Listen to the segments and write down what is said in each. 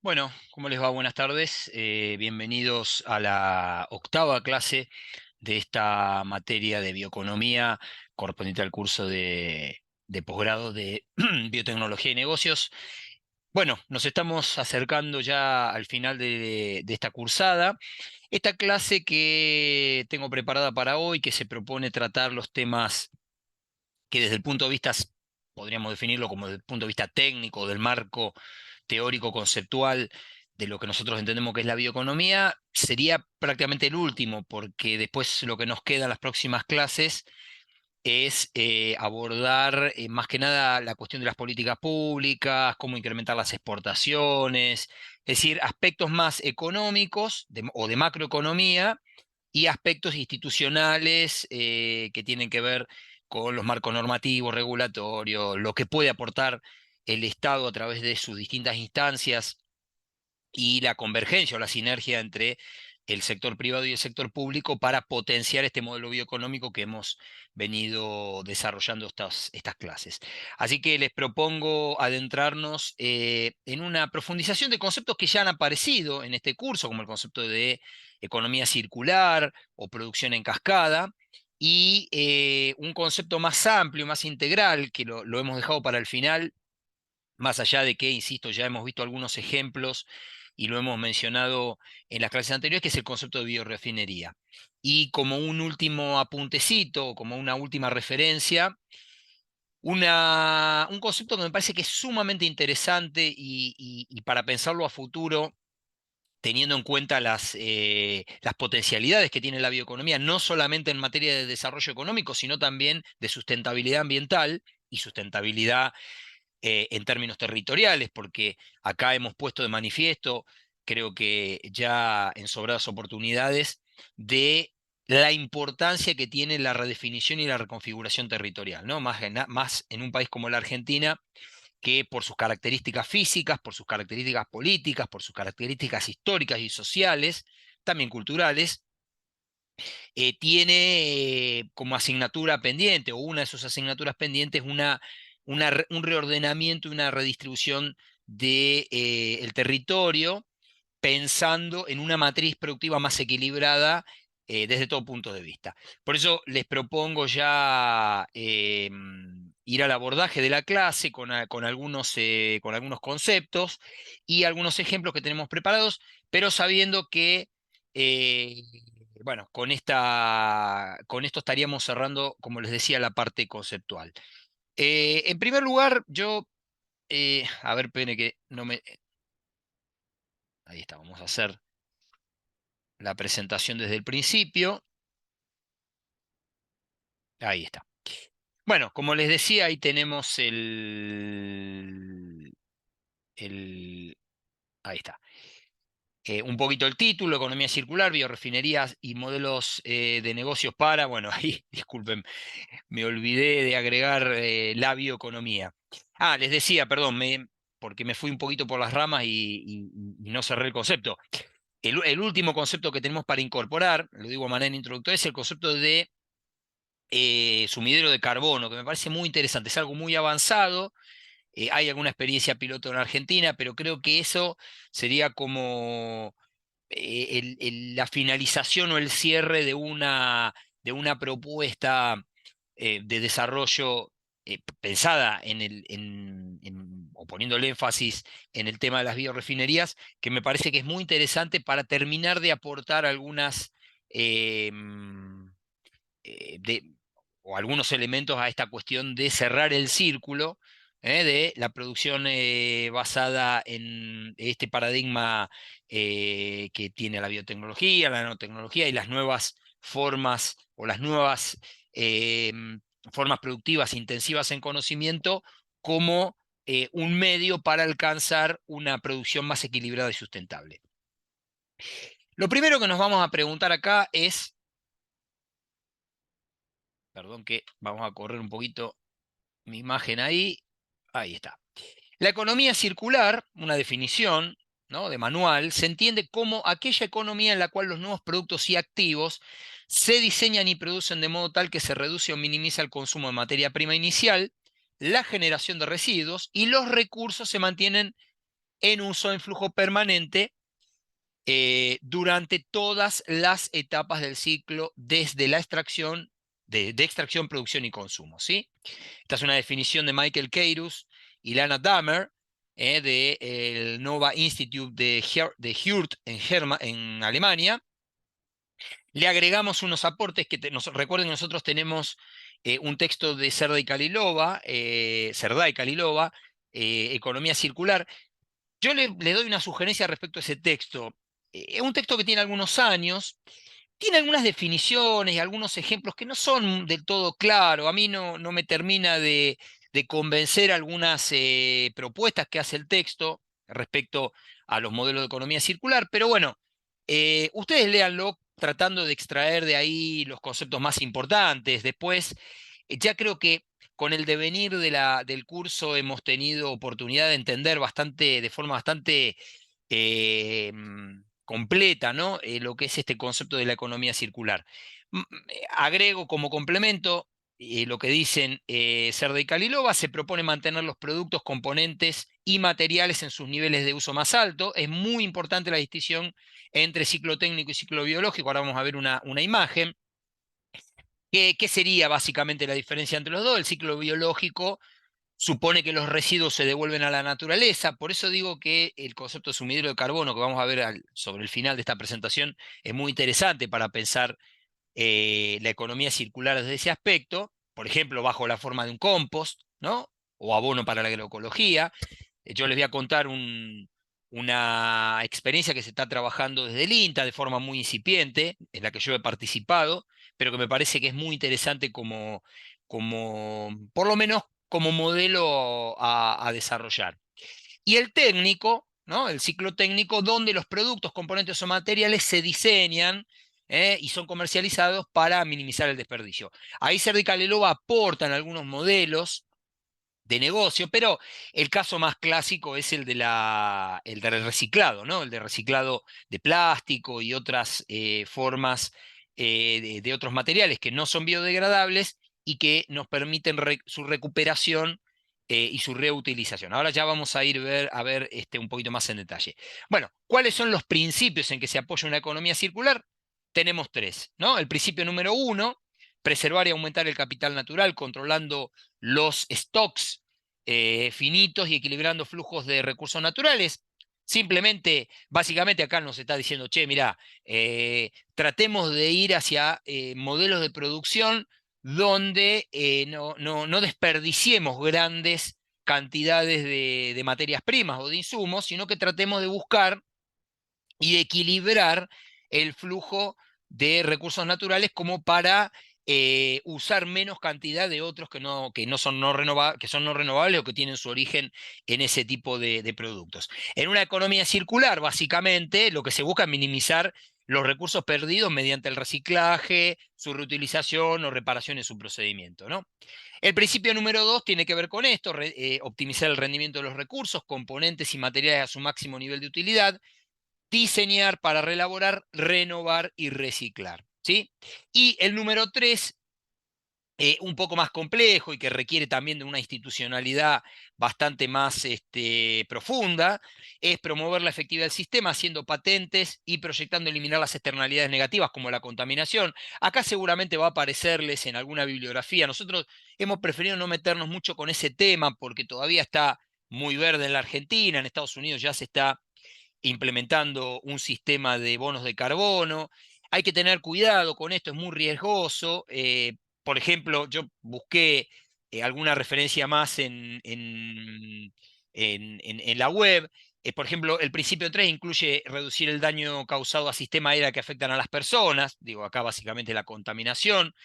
Bueno, ¿cómo les va? Buenas tardes. Bienvenidos a la octava clase de esta materia de bioeconomía correspondiente al curso de posgrado de biotecnología y negocios. Bueno, nos estamos acercando ya al final de esta cursada. Esta clase que tengo preparada para hoy, que se propone tratar los temas que desde el punto de vista, podríamos definirlo como desde el punto de vista técnico, del marco teórico conceptual de lo que nosotros entendemos que es la bioeconomía, sería prácticamente el último, porque después lo que nos queda en las próximas clases es abordar más que nada la cuestión de las políticas públicas, cómo incrementar las exportaciones, es decir, aspectos más económicos o de macroeconomía y aspectos institucionales que tienen que ver con los marcos normativos, regulatorios, lo que puede aportar el Estado a través de sus distintas instancias y la convergencia o la sinergia entre el sector privado y el sector público para potenciar este modelo bioeconómico que hemos venido desarrollando estas clases. Así que les propongo adentrarnos en una profundización de conceptos que ya han aparecido en este curso, como el concepto de economía circular o producción en cascada, y un concepto más amplio, más integral, que lo hemos dejado para el final, más allá de que, insisto, ya hemos visto algunos ejemplos y lo hemos mencionado en las clases anteriores, que es el concepto de biorefinería. Y como un último apuntecito, como una última referencia, un concepto que me parece que es sumamente interesante y para pensarlo a futuro, teniendo en cuenta las potencialidades que tiene la bioeconomía, no solamente en materia de desarrollo económico, sino también de sustentabilidad ambiental y sustentabilidad en términos territoriales, porque acá hemos puesto de manifiesto, creo que ya en sobradas oportunidades, de la importancia que tiene la redefinición y la reconfiguración territorial, ¿no? Más en un país como la Argentina, que por sus características físicas, por sus características políticas, por sus características históricas y sociales, también culturales, tiene como asignatura pendiente, o una de sus asignaturas pendientes, un reordenamiento y una redistribución del el territorio, pensando en una matriz productiva más equilibrada desde todo punto de vista. Por eso les propongo ya ir al abordaje de la clase con algunos conceptos y algunos ejemplos que tenemos preparados, pero sabiendo que eh, bueno, con esto estaríamos cerrando, como les decía, la parte conceptual. En primer lugar, a ver, pene que no me... Ahí está, vamos a hacer la presentación desde el principio. Ahí está. Bueno, como les decía, ahí tenemos ahí está. Un poquito el título, economía circular, biorefinerías y modelos de negocios para, bueno, ahí, disculpen, me olvidé de agregar la bioeconomía. Ah, les decía, perdón, porque me fui un poquito por las ramas y no cerré el concepto. El último concepto que tenemos para incorporar, lo digo de manera introductoria, es el concepto de sumidero de carbono, que me parece muy interesante, es algo muy avanzado. Hay alguna experiencia piloto en Argentina, pero creo que eso sería como la finalización o el cierre de una propuesta de desarrollo pensada o poniendo el énfasis en el tema de las biorefinerías, que me parece que es muy interesante para terminar de aportar algunas de, o algunos elementos a esta cuestión de cerrar el círculo de la producción basada en este paradigma que tiene la biotecnología, la nanotecnología y las nuevas formas o las nuevas eh, formas productivas intensivas en conocimiento como un medio para alcanzar una producción más equilibrada y sustentable. Lo primero que nos vamos a preguntar acá es, perdón que vamos a correr un poquito mi imagen ahí, ahí está. La economía circular, una definición, ¿no?, de manual, se entiende como aquella economía en la cual los nuevos productos y activos se diseñan y producen de modo tal que se reduce o minimiza el consumo de materia prima inicial, la generación de residuos y los recursos se mantienen en uso en flujo permanente durante todas las etapas del ciclo, desde la extracción, de extracción, producción y consumo, ¿sí? Esta es una definición de Michael Keirus y Lana Damer, del Nova Institute de Hurt en Alemania. Le agregamos unos aportes que recuerden que nosotros tenemos un texto de Serdar y Kalilova, Economía Circular. Yo le doy una sugerencia respecto a ese texto. Es un texto que tiene algunos años, tiene algunas definiciones y algunos ejemplos que no son del todo claros. A mí no me termina de convencer algunas propuestas que hace el texto respecto a los modelos de economía circular, pero bueno, ustedes léanlo tratando de extraer de ahí los conceptos más importantes. Después, ya creo que con el devenir del curso hemos tenido oportunidad de entender de forma bastante completa, ¿no? Lo que es este concepto de la economía circular. Agrego como complemento lo que dicen Cerda y Kalilova: se propone mantener los productos, componentes y materiales en sus niveles de uso más alto. Es muy importante la distinción entre ciclo técnico y ciclo biológico. Ahora vamos a ver una imagen. ¿Qué sería básicamente la diferencia entre los dos? El ciclo biológico supone que los residuos se devuelven a la naturaleza. Por eso digo que el concepto de sumidero de carbono, que vamos a ver sobre el final de esta presentación, es muy interesante para pensar la economía circular desde ese aspecto. Por ejemplo, bajo la forma de un compost, ¿no? O abono para la agroecología. Yo les voy a contar una experiencia que se está trabajando desde el INTA de forma muy incipiente, en la que yo he participado, pero que me parece que es muy interesante por lo menos como modelo a desarrollar. Y el técnico, ¿no? El ciclo técnico, donde los productos, componentes o materiales se diseñan y son comercializados para minimizar el desperdicio. Ahí Cerdi Calelova aportan algunos modelos de negocio, pero el caso más clásico es el del reciclado, ¿no? El de reciclado de plástico y otras formas de otros materiales que no son biodegradables y que nos permiten su recuperación y su reutilización. Ahora ya vamos a ir a ver un poquito más en detalle. Bueno, ¿cuáles son los principios en que se apoya una economía circular? Tenemos tres, ¿no? El principio número uno: preservar y aumentar el capital natural, controlando los stocks finitos y equilibrando flujos de recursos naturales. Simplemente, básicamente acá nos está diciendo, che, mirá, tratemos de ir hacia modelos de producción donde no desperdiciemos grandes cantidades de materias primas o de insumos, sino que tratemos de buscar y de equilibrar el flujo de recursos naturales como para usar menos cantidad de otros que son no renovables o que tienen su origen en ese tipo de productos. En una economía circular, básicamente, lo que se busca es minimizar los recursos perdidos mediante el reciclaje, su reutilización o reparación en su procedimiento, ¿no? El principio número dos tiene que ver con esto: optimizar el rendimiento de los recursos, componentes y materiales a su máximo nivel de utilidad, diseñar para reelaborar, renovar y reciclar, ¿sí? Y el número tres, un poco más complejo y que requiere también de una institucionalidad bastante más profunda, es promover la efectividad del sistema haciendo patentes y proyectando eliminar las externalidades negativas como la contaminación. Acá seguramente va a aparecerles en alguna bibliografía. Nosotros hemos preferido no meternos mucho con ese tema porque todavía está muy verde en la Argentina. En Estados Unidos ya se está implementando un sistema de bonos de carbono. Hay que tener cuidado con esto, es muy riesgoso. Por ejemplo, yo busqué alguna referencia más en la web. Por ejemplo, el principio 3 incluye reducir el daño causado a sistemas aéreos que afectan a las personas. Digo, acá básicamente la contaminación.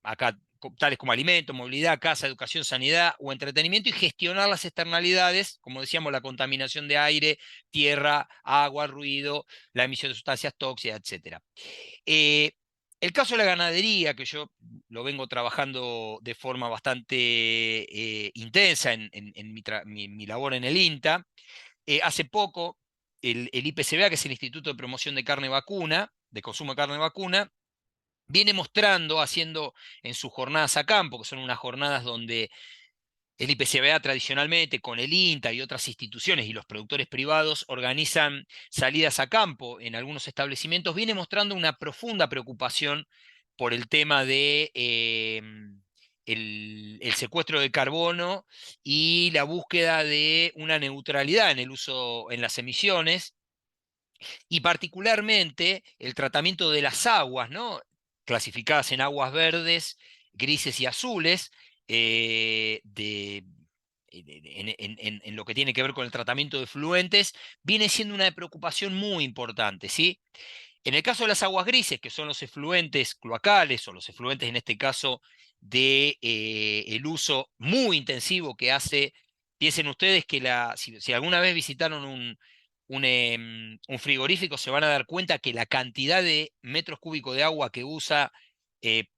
Acá tales como alimentos, movilidad, casa, educación, sanidad o entretenimiento, y gestionar las externalidades, como decíamos, la contaminación de aire, tierra, agua, ruido, la emisión de sustancias tóxicas, etc. El caso de la ganadería, que yo lo vengo trabajando de forma bastante intensa en mi labor en el INTA, hace poco el IPCBA, que es el Instituto de Promoción de Carne Vacuna, de Consumo de Carne Vacuna, viene mostrando, haciendo en sus jornadas a campo, que son unas jornadas donde El IPCBA tradicionalmente con el INTA y otras instituciones y los productores privados organizan salidas a campo en algunos establecimientos, viene mostrando una profunda preocupación por el tema de el secuestro de carbono y la búsqueda de una neutralidad en el uso, en las emisiones, y particularmente el tratamiento de las aguas, ¿no? Clasificadas en aguas verdes, grises y azules, en lo que tiene que ver con el tratamiento de fluentes, viene siendo una preocupación muy importante, ¿sí? En el caso de las aguas grises, que son los efluentes cloacales, o los efluentes en este caso de el uso muy intensivo que hace, piensen ustedes que si alguna vez visitaron un frigorífico, se van a dar cuenta que la cantidad de metros cúbicos de agua que usa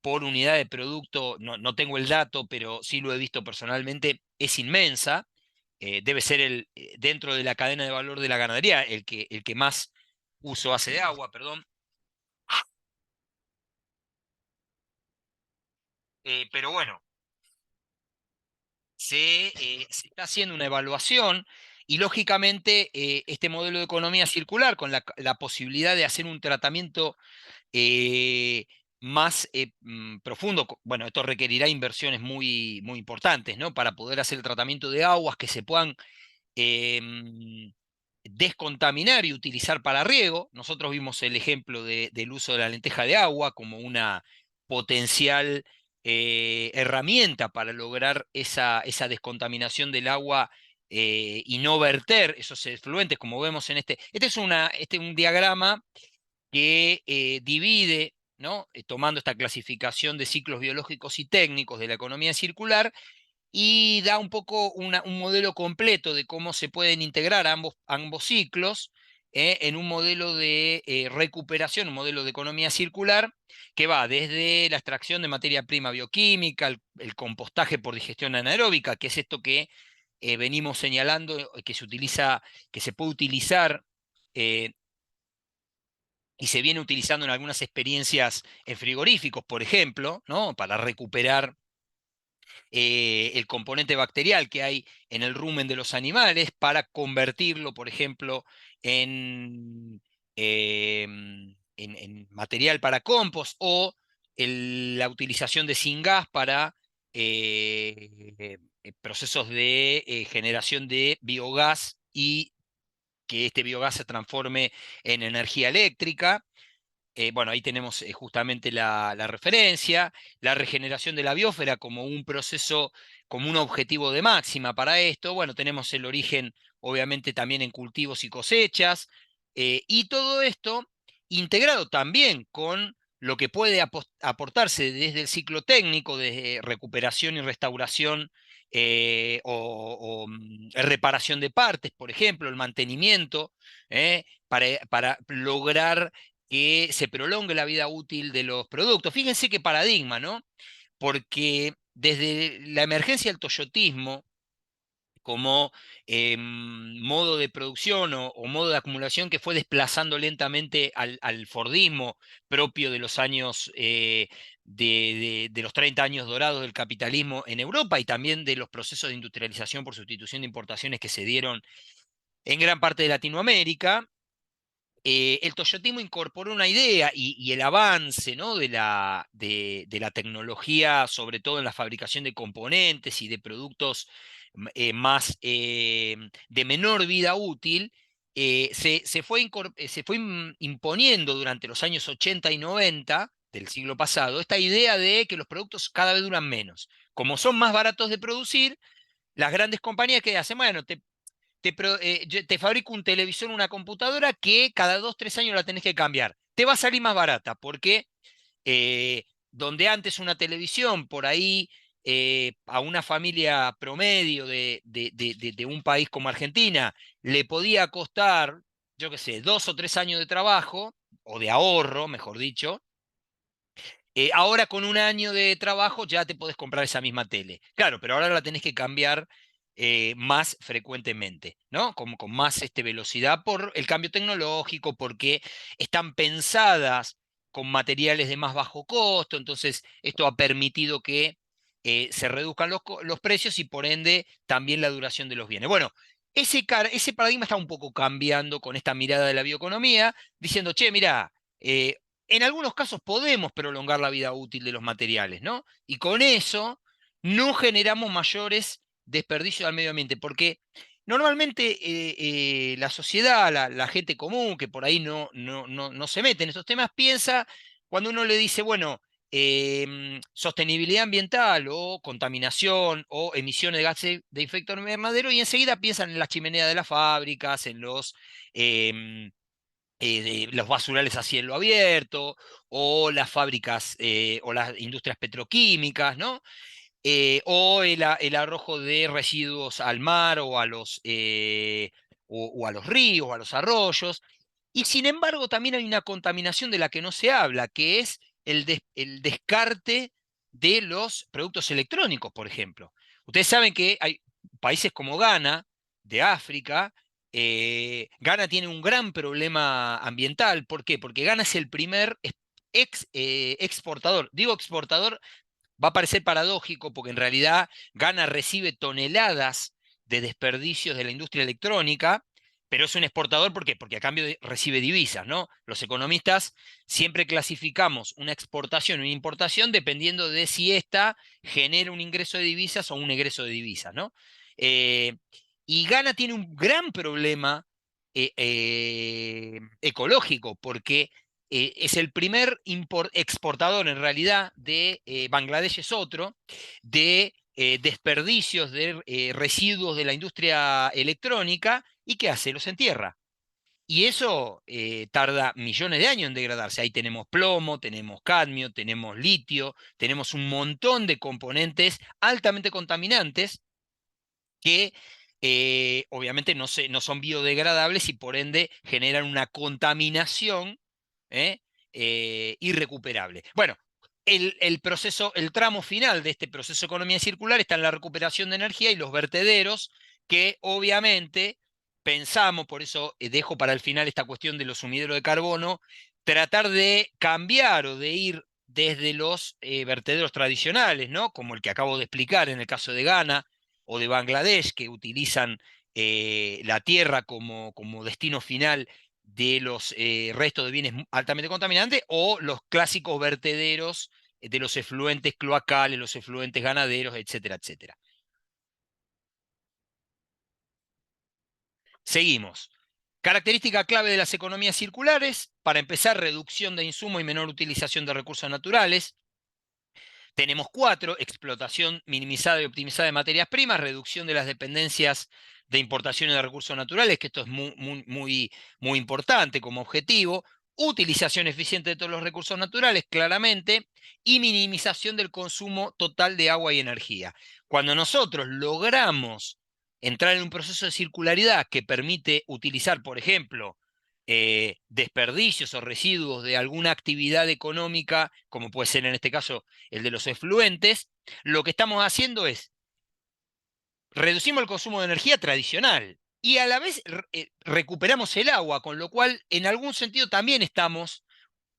por unidad de producto, no tengo el dato, pero sí lo he visto personalmente, es inmensa. Debe ser dentro de la cadena de valor de la ganadería el que más uso hace de agua, perdón. Pero bueno, se está haciendo una evaluación y lógicamente este modelo de economía circular con la posibilidad de hacer un tratamiento eh, más profundo, bueno, esto requerirá inversiones muy, muy importantes, ¿no? Para poder hacer el tratamiento de aguas que se puedan descontaminar y utilizar para riego. Nosotros vimos el ejemplo del uso de la lenteja de agua como una potencial herramienta para lograr esa descontaminación del agua y no verter esos efluentes, como vemos en este. Este es un diagrama que divide, ¿no? Tomando esta clasificación de ciclos biológicos y técnicos de la economía circular, y da un poco un modelo completo de cómo se pueden integrar ambos ciclos en un modelo de recuperación, un modelo de economía circular que va desde la extracción de materia prima bioquímica, el compostaje por digestión anaeróbica, que es esto que venimos señalando, que se puede utilizar eh, y se viene utilizando en algunas experiencias en frigoríficos, por ejemplo, ¿no? Para recuperar el componente bacterial que hay en el rumen de los animales para convertirlo, por ejemplo, en material para compost, o la utilización de syngas para procesos de generación de biogás y que este biogás se transforme en energía eléctrica. Bueno, ahí tenemos justamente la referencia, la regeneración de la biosfera como un proceso, como un objetivo de máxima para esto. Bueno, tenemos el origen, obviamente, también en cultivos y cosechas, y todo esto integrado también con lo que puede aportarse desde el ciclo técnico, desde recuperación y restauración o reparación de partes, por ejemplo, el mantenimiento, para lograr que se prolongue la vida útil de los productos. Fíjense qué paradigma, ¿no? Porque desde la emergencia del toyotismo como modo de producción o modo de acumulación que fue desplazando lentamente al Fordismo propio de los años, de los 30 años dorados del capitalismo en Europa, y también de los procesos de industrialización por sustitución de importaciones que se dieron en gran parte de Latinoamérica. El toyotismo incorporó una idea y el avance, ¿no? de la tecnología, sobre todo en la fabricación de componentes y de productos más de menor vida útil, se fue imponiendo durante los años 80 y 90 del siglo pasado esta idea de que los productos cada vez duran menos. Como son más baratos de producir, las grandes compañías que hacen, bueno, te fabrico un televisor, una computadora que cada 2, 3 años la tenés que cambiar. Te va a salir más barata porque donde antes una televisión por ahí a una familia promedio de un país como Argentina le podía costar, yo qué sé, 2 o 3 años de trabajo, o de ahorro, mejor dicho. Ahora con un año de trabajo ya te podés comprar esa misma tele. Claro, pero ahora la tenés que cambiar más frecuentemente, ¿no? Con más velocidad por el cambio tecnológico, porque están pensadas con materiales de más bajo costo. Entonces esto ha permitido que se reduzcan los precios y por ende también la duración de los bienes. Bueno, ese paradigma está un poco cambiando con esta mirada de la bioeconomía, diciendo, che, mira, en algunos casos podemos prolongar la vida útil de los materiales, ¿no? Y con eso no generamos mayores desperdicios al medio ambiente, porque normalmente la sociedad, la gente común que por ahí no se mete en estos temas, piensa cuando uno le dice, bueno, sostenibilidad ambiental o contaminación o emisiones de gases de efecto invernadero y enseguida piensan en las chimeneas de las fábricas, en em, los basurales a cielo abierto o las fábricas o las industrias petroquímicas, ¿no? O el arrojo de residuos al mar o a los ríos o a los arroyos. Y sin embargo, también hay una contaminación de la que no se habla, que es el descarte de los productos electrónicos, por ejemplo. Ustedes saben que hay países como Ghana, de África. Ghana tiene un gran problema ambiental. ¿Por qué? Porque Ghana es el primer exportador. Digo exportador, va a parecer paradójico porque en realidad Ghana recibe toneladas de desperdicios de la industria electrónica, pero es un exportador. ¿Por qué? Porque a cambio recibe divisas, ¿no? Los economistas siempre clasificamos una exportación o una importación dependiendo de si ésta genera un ingreso de divisas o un egreso de divisas, ¿no? Eh, y Ghana tiene un gran problema ecológico porque es el primer exportador en realidad de Bangladesh es otro, de desperdicios de residuos de la industria electrónica y ¿qué hace? Los entierra. Y eso tarda millones de años en degradarse. Ahí tenemos plomo, tenemos cadmio, tenemos litio, tenemos un montón de componentes altamente contaminantes que obviamente no son biodegradables y por ende generan una contaminación ¿eh? Irrecuperable. Bueno, proceso, el tramo final de este proceso de economía circular está en la recuperación de energía y los vertederos, que obviamente pensamos, por eso dejo para el final esta cuestión de los sumideros de carbono, tratar de cambiar o de ir desde los vertederos tradicionales, ¿no? Como el que acabo de explicar en el caso de Ghana o de Bangladesh, que utilizan la tierra como destino final de los restos de bienes altamente contaminantes o los clásicos vertederos de los efluentes cloacales, los efluentes ganaderos, etcétera, etcétera. Seguimos. Característica clave de las economías circulares, para empezar, reducción de insumos y menor utilización de recursos naturales. Tenemos cuatro: explotación minimizada y optimizada de materias primas, reducción de las dependencias de importaciones de recursos naturales, que esto es muy importante como objetivo, utilización eficiente de todos los recursos naturales, claramente, y minimización del consumo total de agua y energía. Cuando nosotros logramos entrar en un proceso de circularidad que permite utilizar, por ejemplo, desperdicios o residuos de alguna actividad económica, como puede ser en este caso el de los efluentes, lo que estamos haciendo es reducimos el consumo de energía tradicional y a la vez recuperamos el agua, con lo cual en algún sentido también estamos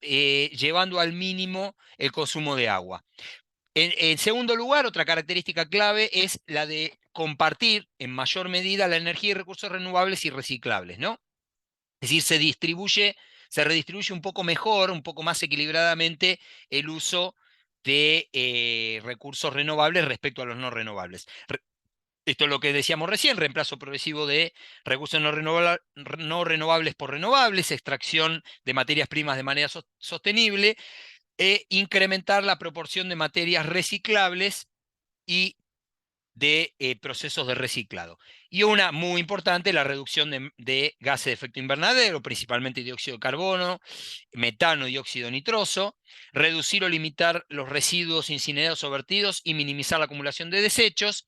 llevando al mínimo el consumo de agua. En segundo lugar, otra característica clave es la de compartir en mayor medida la energía y recursos renovables y reciclables, ¿no? Es decir, se redistribuye un poco mejor, un poco más equilibradamente el uso de recursos renovables respecto a los no renovables. Esto es lo que decíamos recién: reemplazo progresivo de recursos no renovables por renovables, extracción de materias primas de manera sostenible, incrementar la proporción de materias reciclables y de procesos de reciclado. Y una muy importante, la reducción de gases de efecto invernadero, principalmente dióxido de carbono, metano y óxido nitroso, reducir o limitar los residuos incinerados o vertidos y minimizar la acumulación de desechos.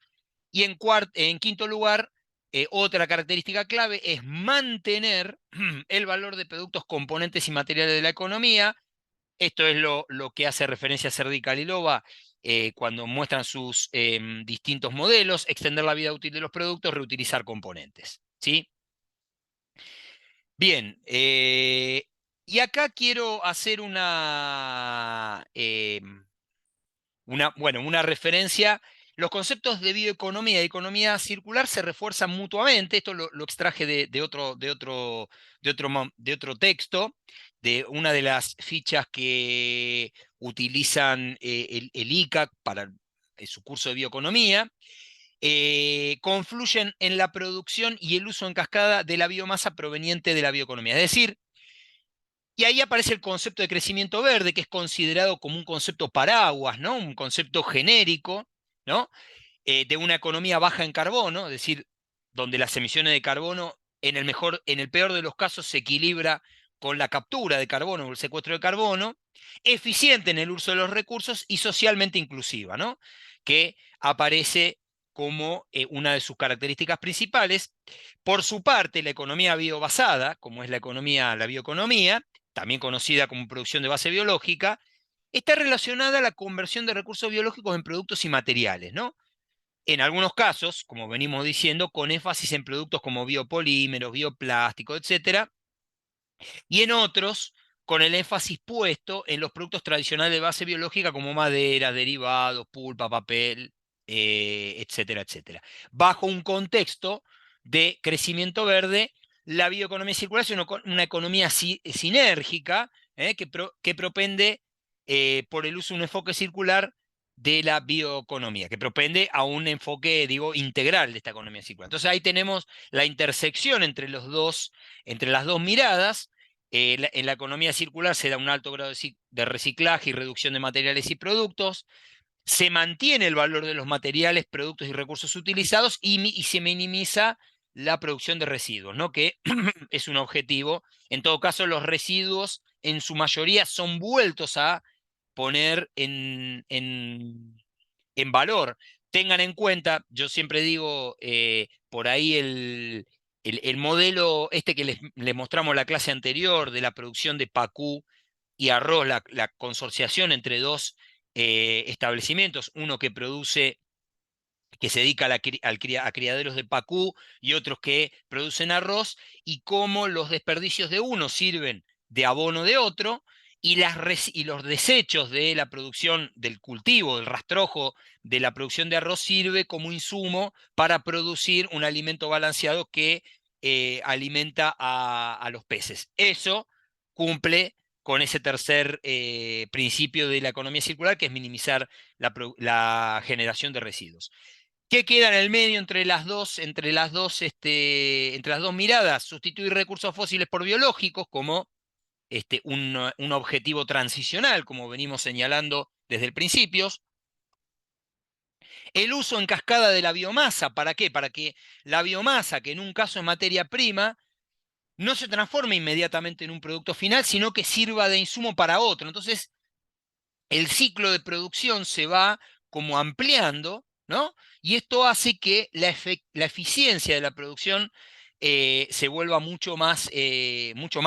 Y en quinto lugar, otra característica clave es mantener el valor de productos, componentes y materiales de la economía. Esto es lo que hace referencia a Serdi y Kalilova cuando muestran sus distintos modelos: extender la vida útil de los productos, reutilizar componentes. ¿Sí? Bien, y acá quiero hacer una referencia. Los conceptos de bioeconomía y economía circular se refuerzan mutuamente. Esto lo extraje de otro texto, de una de las fichas que utilizan el ICAC para su curso de bioeconomía. Confluyen en la producción y el uso en cascada de la biomasa proveniente de la bioeconomía. Es decir, y ahí aparece el concepto de crecimiento verde, que es considerado como un concepto paraguas, ¿no? Un concepto genérico, ¿no? De una economía baja en carbono, es decir, donde las emisiones de carbono, en el peor de los casos, se equilibra con la captura de carbono o el secuestro de carbono, eficiente en el uso de los recursos y socialmente inclusiva, ¿no? Que aparece como una de sus características principales. Por su parte, la economía biobasada, como es la bioeconomía, también conocida como producción de base biológica, está relacionada a la conversión de recursos biológicos en productos y materiales, ¿no? En algunos casos, como venimos diciendo, con énfasis en productos como biopolímeros, bioplásticos, etcétera, y en otros, con el énfasis puesto en los productos tradicionales de base biológica como madera, derivados, pulpa, papel, etcétera, etcétera. Bajo un contexto de crecimiento verde, la bioeconomía circular es una economía sinérgica, que propende por el uso de un enfoque circular de la bioeconomía, que propende a un enfoque, digo, integral de esta economía circular. Entonces ahí tenemos la intersección entre las dos miradas. En la economía circular se da un alto grado de reciclaje y reducción de materiales y productos. Se mantiene el valor de los materiales, productos y recursos utilizados y se minimiza la producción de residuos, ¿no? Que es un objetivo. En todo caso, los residuos en su mayoría son vueltos a poner en valor. Tengan en cuenta, yo siempre digo, por ahí el modelo este que les mostramos la clase anterior de la producción de pacú y arroz, la consorciación entre dos establecimientos, uno que produce, que se dedica a criaderos de pacú y otros que producen arroz, y cómo los desperdicios de uno sirven de abono de otro, y los desechos de la producción del cultivo, del rastrojo de la producción de arroz sirve como insumo para producir un alimento balanceado que alimenta a los peces. Eso cumple con ese tercer principio de la economía circular, que es minimizar la generación de residuos. ¿Qué queda en el medio entre las dos miradas? Sustituir recursos fósiles por biológicos como un objetivo transicional, como venimos señalando desde el principio. El uso en cascada de la biomasa, ¿para qué? Para que la biomasa, que en un caso es materia prima, no se transforme inmediatamente en un producto final, sino que sirva de insumo para otro. Entonces, el ciclo de producción se va como ampliando, ¿no? Y esto hace que la eficiencia de la producción se vuelva mucho más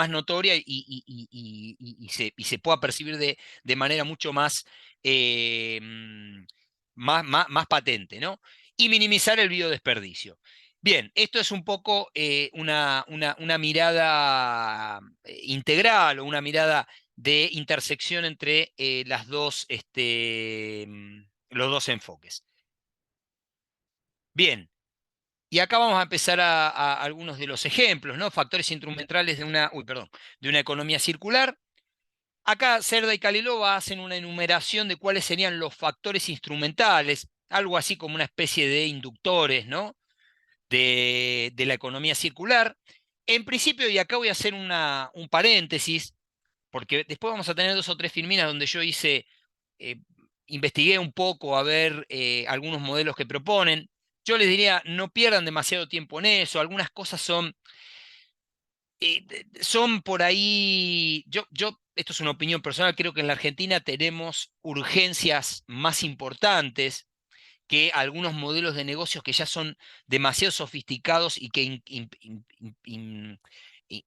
notoria y se pueda percibir de manera mucho más patente, ¿no? Y minimizar el biodesperdicio. Bien, esto es un poco una mirada integral o una mirada de intersección entre los dos enfoques. Bien, y acá vamos a empezar a algunos de los ejemplos, ¿no? Factores instrumentales de una economía circular. Acá Cerda y Kalilova hacen una enumeración de cuáles serían los factores instrumentales, algo así como una especie de inductores, ¿no? De la economía circular. En principio, y acá voy a hacer un paréntesis, porque después vamos a tener dos o tres filminas donde yo eh, investigué un poco a ver algunos modelos que proponen. Yo les diría, no pierdan demasiado tiempo en eso, algunas cosas son por ahí, esto es una opinión personal, creo que en la Argentina tenemos urgencias más importantes que algunos modelos de negocios que ya son demasiado sofisticados y que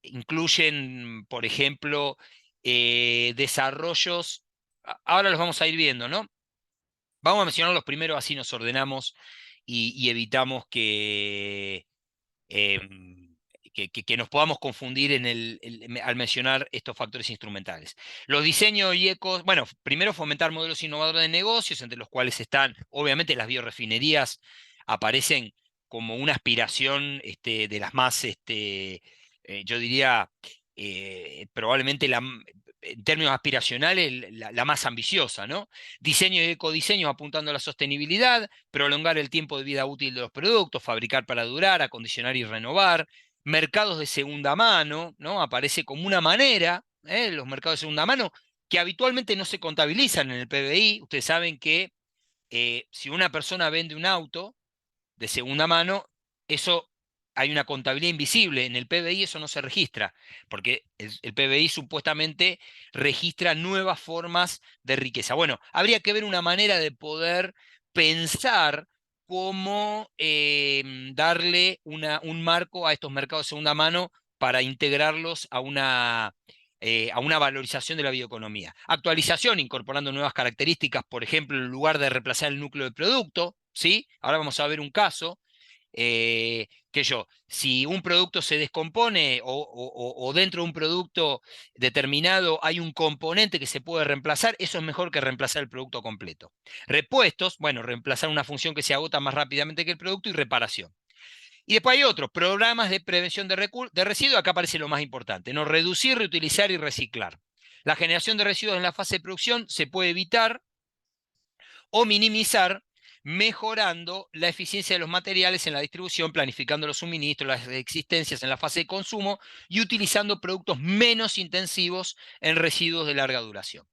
incluyen, por ejemplo, desarrollos. Ahora los vamos a ir viendo, ¿no? Vamos a mencionar los primeros, así nos ordenamos y evitamos em, que nos podamos confundir al mencionar estos factores instrumentales. Los diseños y ecos, bueno, primero fomentar modelos innovadores de negocios, entre los cuales están, obviamente, las biorefinerías aparecen como una aspiración de las más, yo diría, probablemente en términos aspiracionales, la más ambiciosa, ¿no? Diseño y ecodiseño apuntando a la sostenibilidad, prolongar el tiempo de vida útil de los productos, fabricar para durar, acondicionar y renovar. Mercados de segunda mano, ¿no? Aparece como una manera, los mercados de segunda mano, que habitualmente no se contabilizan en el PBI. Ustedes saben que si una persona vende un auto de segunda mano, eso hay una contabilidad invisible. En el PBI eso no se registra, porque el PBI supuestamente registra nuevas formas de riqueza. Bueno, habría que ver una manera de poder pensar cómo darle un marco a estos mercados de segunda mano para integrarlos a una valorización de la bioeconomía. Actualización, incorporando nuevas características, por ejemplo, en lugar de reemplazar el núcleo del producto, ¿sí? Ahora vamos a ver un caso, que yo, si un producto se descompone o dentro de un producto determinado hay un componente que se puede reemplazar, eso es mejor que reemplazar el producto completo. Repuestos, bueno, reemplazar una función que se agota más rápidamente que el producto y reparación. Y después hay otros, programas de prevención de residuos, acá aparece lo más importante, ¿no? Reducir, reutilizar y reciclar. La generación de residuos en la fase de producción se puede evitar o minimizar mejorando la eficiencia de los materiales en la distribución, planificando los suministros, las existencias en la fase de consumo y utilizando productos menos intensivos en residuos de larga duración.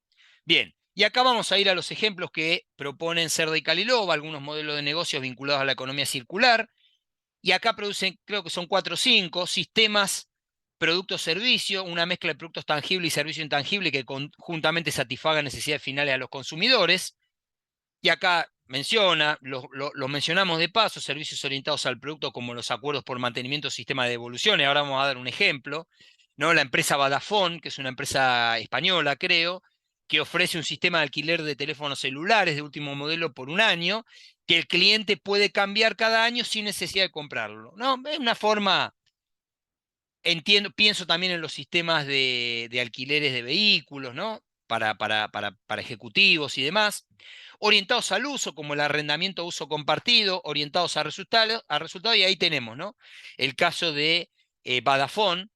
Bien, y acá vamos a ir a los ejemplos que proponen Cerda y Kalilov, algunos modelos de negocios vinculados a la economía circular, y acá producen, creo que son 4 o 5, sistemas, productos, servicios, una mezcla de productos tangibles y servicios intangibles que conjuntamente satisfagan necesidades finales a los consumidores. Y acá menciona, lo mencionamos de paso, servicios orientados al producto como los acuerdos por mantenimiento, sistema de devolución. Y ahora vamos a dar un ejemplo, ¿no? La empresa Vodafone, que es una empresa española, creo, que ofrece un sistema de alquiler de teléfonos celulares de último modelo por un año, que el cliente puede cambiar cada año sin necesidad de comprarlo, ¿no? Es una forma. Entiendo, pienso también en los sistemas de alquileres de vehículos, ¿no? Para ejecutivos y demás. Orientados al uso, como el arrendamiento a uso compartido, orientados a resultado, y ahí tenemos, ¿no? El caso de Vodafone.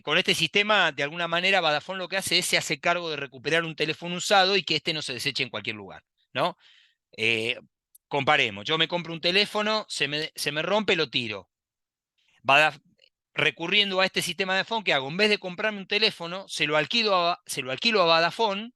Con este sistema, de alguna manera, Vodafone lo que hace es se hace cargo de recuperar un teléfono usado y que este no se deseche en cualquier lugar, ¿no? Eh, Comparemos, yo me compro un teléfono, se me rompe, lo tiro. Recurriendo a este sistema de phone, ¿qué hago? En vez de comprarme un teléfono, se lo alquilo a Vodafone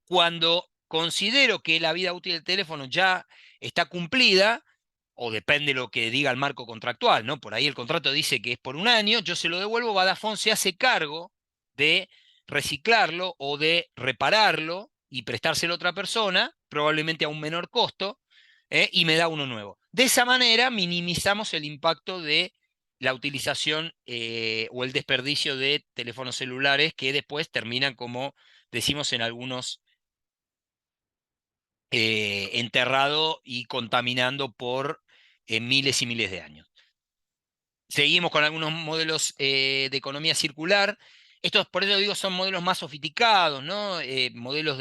cuando considero que la vida útil del teléfono ya está cumplida, o depende de lo que diga el marco contractual, ¿no? Por ahí el contrato dice que es por un año, yo se lo devuelvo, Vodafone se hace cargo de reciclarlo o de repararlo y prestárselo a otra persona, probablemente a un menor costo, y me da uno nuevo. De esa manera minimizamos el impacto de la utilización o el desperdicio de teléfonos celulares que después terminan, como decimos en algunos, enterrado y contaminando por miles y miles de años. Seguimos con algunos modelos de economía circular. Estos, por eso digo, son modelos más sofisticados, ¿no? Modelos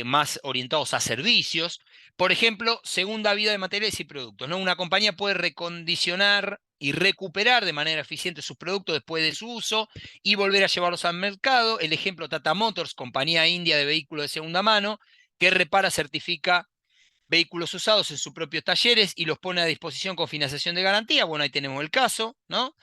más orientados a servicios. Por ejemplo, segunda vida de materiales y productos, ¿no? Una compañía puede recondicionar y recuperar de manera eficiente sus productos después de su uso y volver a llevarlos al mercado. El ejemplo, Tata Motors, compañía india de vehículos de segunda mano, que repara, certifica vehículos usados en sus propios talleres y los pone a disposición con financiación de garantía. Bueno, ahí tenemos el caso, ¿no?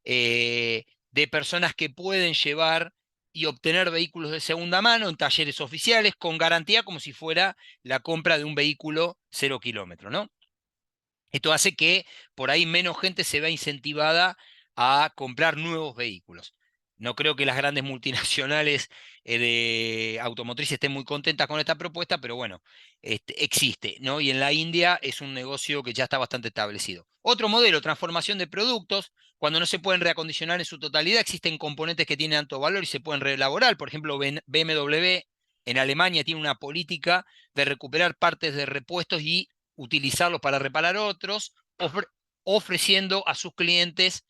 De personas que pueden llevar y obtener vehículos de segunda mano en talleres oficiales con garantía como si fuera la compra de un vehículo 0 kilómetros, ¿no? Esto hace que por ahí menos gente se vea incentivada a comprar nuevos vehículos. No creo que las grandes multinacionales de automotriz estén muy contentas con esta propuesta, pero bueno, existe, ¿no? Y en la India es un negocio que ya está bastante establecido. Otro modelo, transformación de productos. Cuando no se pueden reacondicionar en su totalidad, existen componentes que tienen alto valor y se pueden reelaborar. Por ejemplo, BMW en Alemania tiene una política de recuperar partes de repuestos y utilizarlos para reparar otros. ofreciendo a sus clientes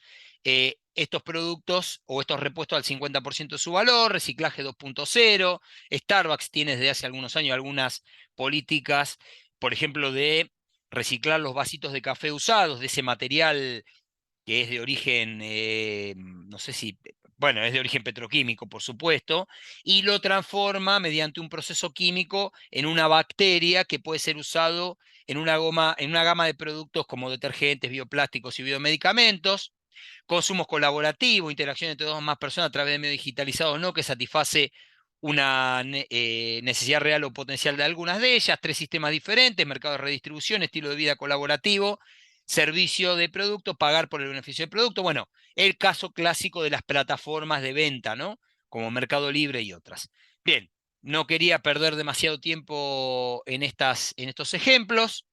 estos productos o estos repuestos al 50% de su valor, reciclaje 2.0. Starbucks tiene desde hace algunos años algunas políticas, por ejemplo, de reciclar los vasitos de café usados, de ese material que es de origen, no sé si, bueno, es de origen petroquímico, por supuesto, y lo transforma mediante un proceso químico en una bacteria que puede ser usado en una gama de productos como detergentes, bioplásticos y biomedicamentos. Consumos colaborativos, interacción entre dos o más personas a través de medios digitalizados, no, que satisface una necesidad real o potencial de algunas de ellas, tres sistemas diferentes, mercado de redistribución, estilo de vida colaborativo, servicio de producto, pagar por el beneficio del producto. Bueno, el caso clásico de las plataformas de venta, ¿no? Como Mercado Libre y otras. Bien, no quería perder demasiado tiempo en estos ejemplos.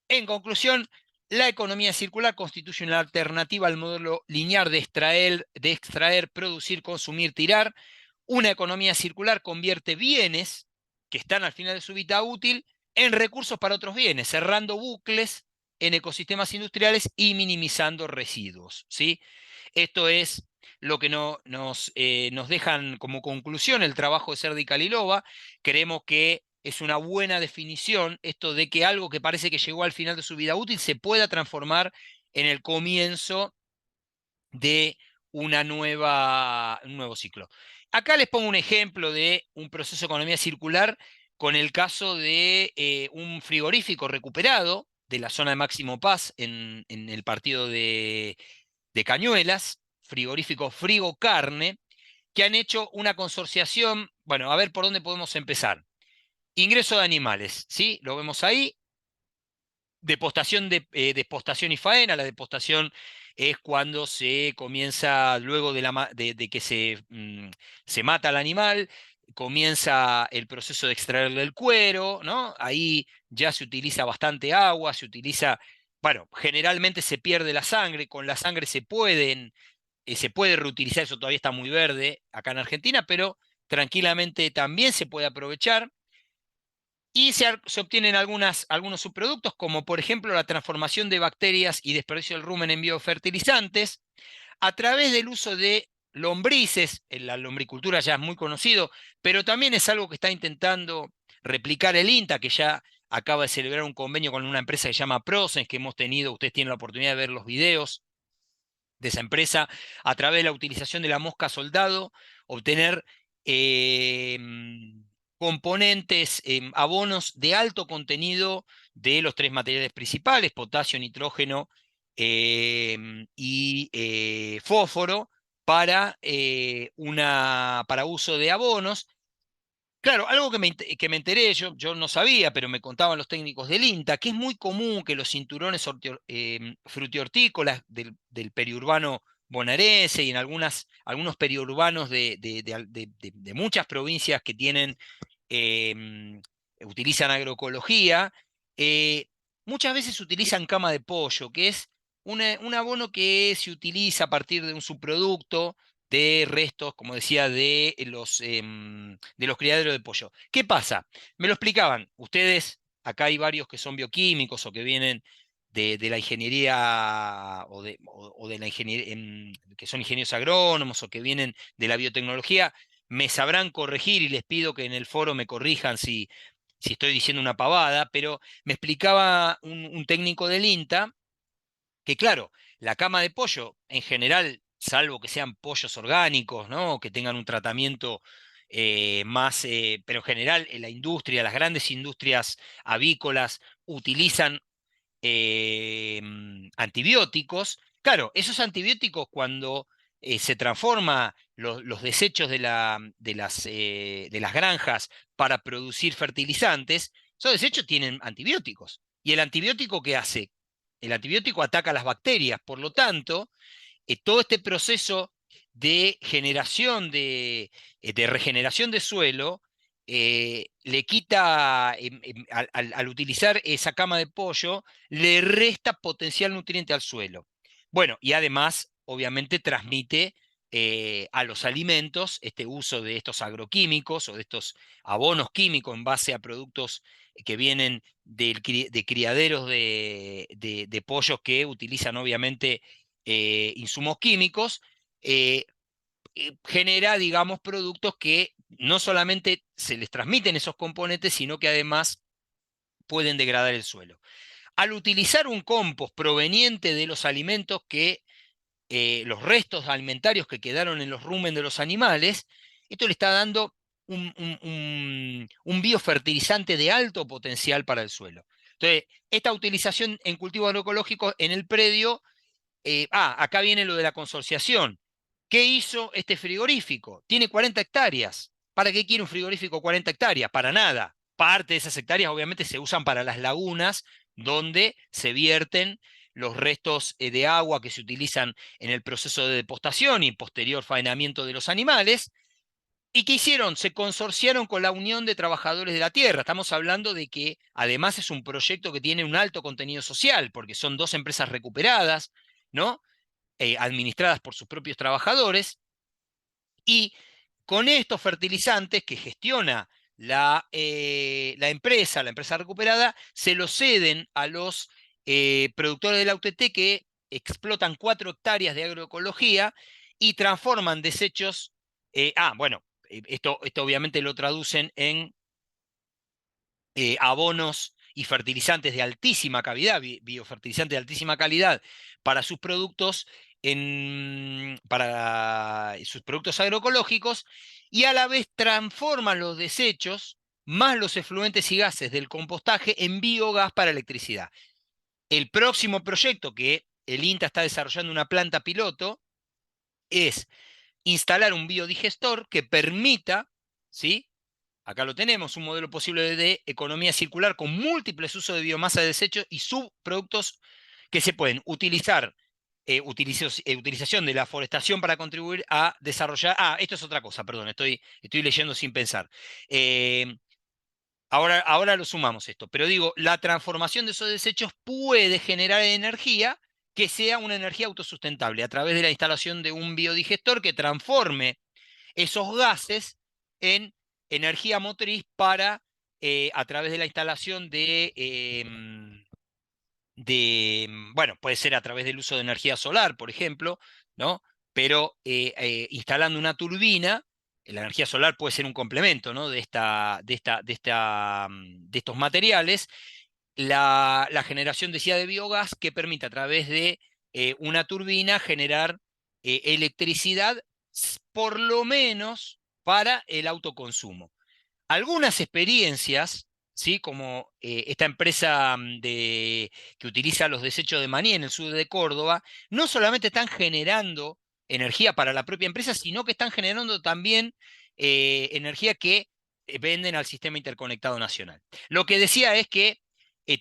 En conclusión, la economía circular constituye una alternativa al modelo lineal de extraer, producir, consumir, tirar. Una economía circular convierte bienes que están al final de su vida útil en recursos para otros bienes, cerrando bucles en ecosistemas industriales y minimizando residuos, ¿sí? Esto es lo que nos dejan como conclusión el trabajo de Serdi y Kalilova. Creemos que es una buena definición esto de que algo que parece que llegó al final de su vida útil se pueda transformar en el comienzo de un nuevo ciclo. Acá les pongo un ejemplo de un proceso de economía circular con el caso de un frigorífico recuperado de la zona de Máximo Paz en el partido de Cañuelas, frigorífico Frigo Carne, que han hecho una consorciación. Bueno, a ver por dónde podemos empezar. Ingreso de animales, ¿sí? Lo vemos ahí. Depostación y faena. La depostación es cuando se comienza, luego de que se mata al animal, comienza el proceso de extraerle el cuero, ¿no? Ahí ya se utiliza bastante agua, bueno, generalmente se pierde la sangre, con la sangre se puede reutilizar, eso todavía está muy verde acá en Argentina, pero tranquilamente también se puede aprovechar. Y se obtienen algunos subproductos, como por ejemplo la transformación de bacterias y desperdicio del rumen en biofertilizantes, a través del uso de lombrices. En la lombricultura ya es muy conocido, pero también es algo que está intentando replicar el INTA, que ya acaba de celebrar un convenio con una empresa que se llama Procens, que hemos tenido, ustedes tienen la oportunidad de ver los videos de esa empresa, a través de la utilización de la mosca soldado, obtener eh, componentes, abonos de alto contenido de los tres materiales principales: potasio, nitrógeno y fósforo, para uso de abonos. Claro, algo que me enteré, yo no sabía, pero me contaban los técnicos del INTA, que es muy común que los cinturones frutihortícolas del periurbano bonaerense y en algunos periurbanos de muchas provincias que eh, utilizan agroecología, eh, muchas veces utilizan cama de pollo, que es un abono que se utiliza a partir de un subproducto de restos, como decía, de los criaderos de pollo. ¿Qué pasa? Me lo explicaban. Ustedes, acá hay varios que son bioquímicos o que vienen de la ingeniería o de la ingeniería, que son ingenieros agrónomos o que vienen de la biotecnología. Me sabrán corregir y les pido que en el foro me corrijan si estoy diciendo una pavada, pero me explicaba un técnico del INTA que, claro, la cama de pollo, en general, salvo que sean pollos orgánicos, ¿no? Que tengan un tratamiento pero en general, en la industria, las grandes industrias avícolas utilizan antibióticos. Claro, esos antibióticos, cuando se transforma los desechos de las granjas para producir fertilizantes, esos desechos tienen antibióticos. ¿Y el antibiótico qué hace? El antibiótico ataca a las bacterias. Por lo tanto, todo este proceso de generación de regeneración de suelo, le quita, al utilizar esa cama de pollo, le resta potencial nutriente al suelo. Bueno, y además, obviamente, transmite a los alimentos este uso de estos agroquímicos o de estos abonos químicos en base a productos que vienen de criaderos de pollos que utilizan obviamente insumos químicos, eh, genera, digamos, productos que no solamente se les transmiten esos componentes, sino que además pueden degradar el suelo. Al utilizar un compost proveniente de los alimentos que los restos alimentarios que quedaron en los rumen de los animales, esto le está dando un biofertilizante de alto potencial para el suelo. Entonces, esta utilización en cultivo agroecológico en el predio, acá viene lo de la consorciación. ¿Qué hizo este frigorífico? Tiene 40 hectáreas. ¿Para qué quiere un frigorífico 40 hectáreas? Para nada. Parte de esas hectáreas obviamente se usan para las lagunas donde se vierten los restos de agua que se utilizan en el proceso de depostación y posterior faenamiento de los animales. ¿Y qué hicieron? Se consorciaron con la Unión de Trabajadores de la Tierra. Estamos hablando de que además es un proyecto que tiene un alto contenido social, porque son dos empresas recuperadas, ¿no? Administradas por sus propios trabajadores, y con estos fertilizantes que gestiona la empresa recuperada, se los ceden a los productores de la UTT que explotan 4 hectáreas de agroecología y transforman desechos. Bueno, esto obviamente lo traducen en abonos y fertilizantes de altísima calidad, biofertilizantes de altísima calidad para sus productos, para sus productos agroecológicos, y a la vez transforman los desechos más los efluentes y gases del compostaje en biogás para electricidad. El próximo proyecto que el INTA está desarrollando una planta piloto es instalar un biodigestor que permita, ¿sí? Acá lo tenemos, un modelo posible de economía circular con múltiples usos de biomasa de desechos y subproductos que se pueden utilizar, utilización de la forestación para contribuir a desarrollar. Esto es otra cosa, perdón, estoy leyendo sin pensar. Eh, ahora lo sumamos esto, pero digo, la transformación de esos desechos puede generar energía que sea una energía autosustentable a través de la instalación de un biodigestor que transforme esos gases en energía motriz para, a través de la instalación bueno, puede ser a través del uso de energía solar, por ejemplo, ¿no? Pero instalando una turbina, la energía solar puede ser un complemento, ¿no? De estos materiales, la generación, decía, de biogás que permite a través de una turbina generar electricidad, por lo menos para el autoconsumo. Algunas experiencias, ¿sí? Como esta empresa que utiliza los desechos de maní en el sur de Córdoba, no solamente están generando energía para la propia empresa, sino que están generando también energía que venden al sistema interconectado nacional. Lo que decía es que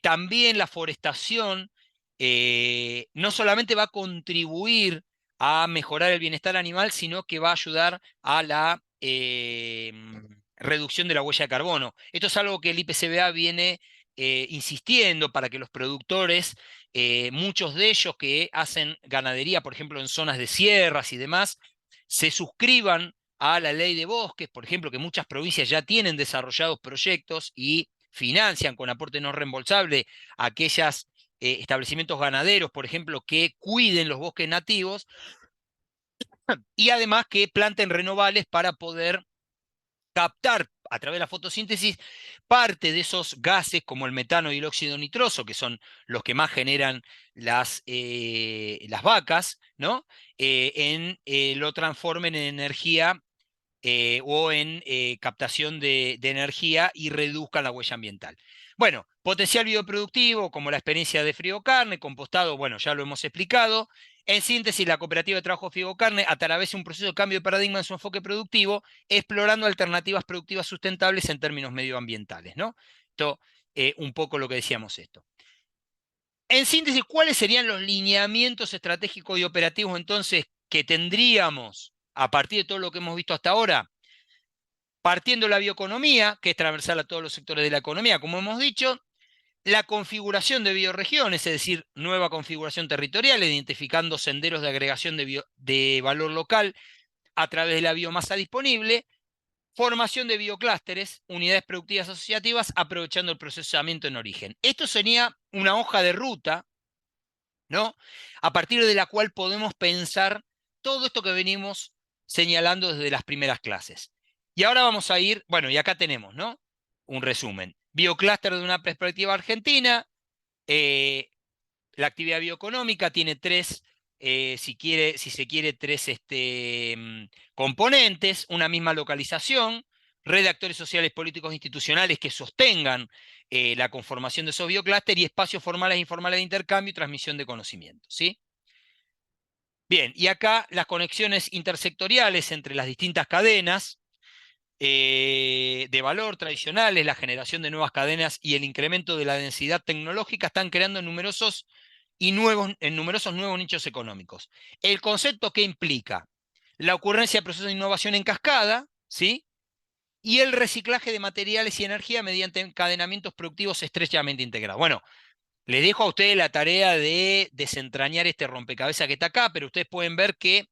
también la forestación no solamente va a contribuir a mejorar el bienestar animal, sino que va a ayudar a la reducción de la huella de carbono. Esto es algo que el IPCBA viene insistiendo para que los productores, muchos de ellos que hacen ganadería, por ejemplo, en zonas de sierras y demás, se suscriban a la ley de bosques, por ejemplo, que muchas provincias ya tienen desarrollados proyectos y financian con aporte no reembolsable aquellos establecimientos ganaderos, por ejemplo, que cuiden los bosques nativos y además que planten renovables para poder captar a través de la fotosíntesis parte de esos gases como el metano y el óxido nitroso, que son los que más generan las vacas, ¿no? Lo transformen en energía o en captación de energía y reduzcan la huella ambiental. Bueno, potencial bioproductivo, como la experiencia de Frigocarne, compostado, bueno, ya lo hemos explicado. En síntesis, la cooperativa de trabajo Frigocarne, a través de un proceso de cambio de paradigma en su enfoque productivo, explorando alternativas productivas sustentables en términos medioambientales, ¿no? Esto, un poco lo que decíamos esto. En síntesis, ¿cuáles serían los lineamientos estratégicos y operativos entonces que tendríamos a partir de todo lo que hemos visto hasta ahora? Partiendo de la bioeconomía, que es transversal a todos los sectores de la economía, como hemos dicho, la configuración de bioregiones, es decir, nueva configuración territorial, identificando senderos de agregación de valor local a través de la biomasa disponible, formación de bioclústeres, unidades productivas asociativas, aprovechando el procesamiento en origen. Esto sería una hoja de ruta, ¿no? A partir de la cual podemos pensar todo esto que venimos señalando desde las primeras clases. Y ahora vamos a ir, bueno, y acá tenemos, ¿no? Un resumen. Bioclúster de una perspectiva argentina, la actividad bioeconómica tiene tres, si se quiere, tres componentes, una misma localización, red de actores sociales, políticos e institucionales que sostengan la conformación de esos bioclústeres y espacios formales e informales de intercambio y transmisión de conocimiento, ¿sí? Bien, y acá las conexiones intersectoriales entre las distintas cadenas de valor tradicionales, la generación de nuevas cadenas y el incremento de la densidad tecnológica están creando numerosos nuevos nichos económicos. El concepto que implica la ocurrencia de procesos de innovación en cascada, ¿sí? Y el reciclaje de materiales y energía mediante encadenamientos productivos estrechamente integrados. Bueno, les dejo a ustedes la tarea de desentrañar este rompecabezas que está acá, pero ustedes pueden ver que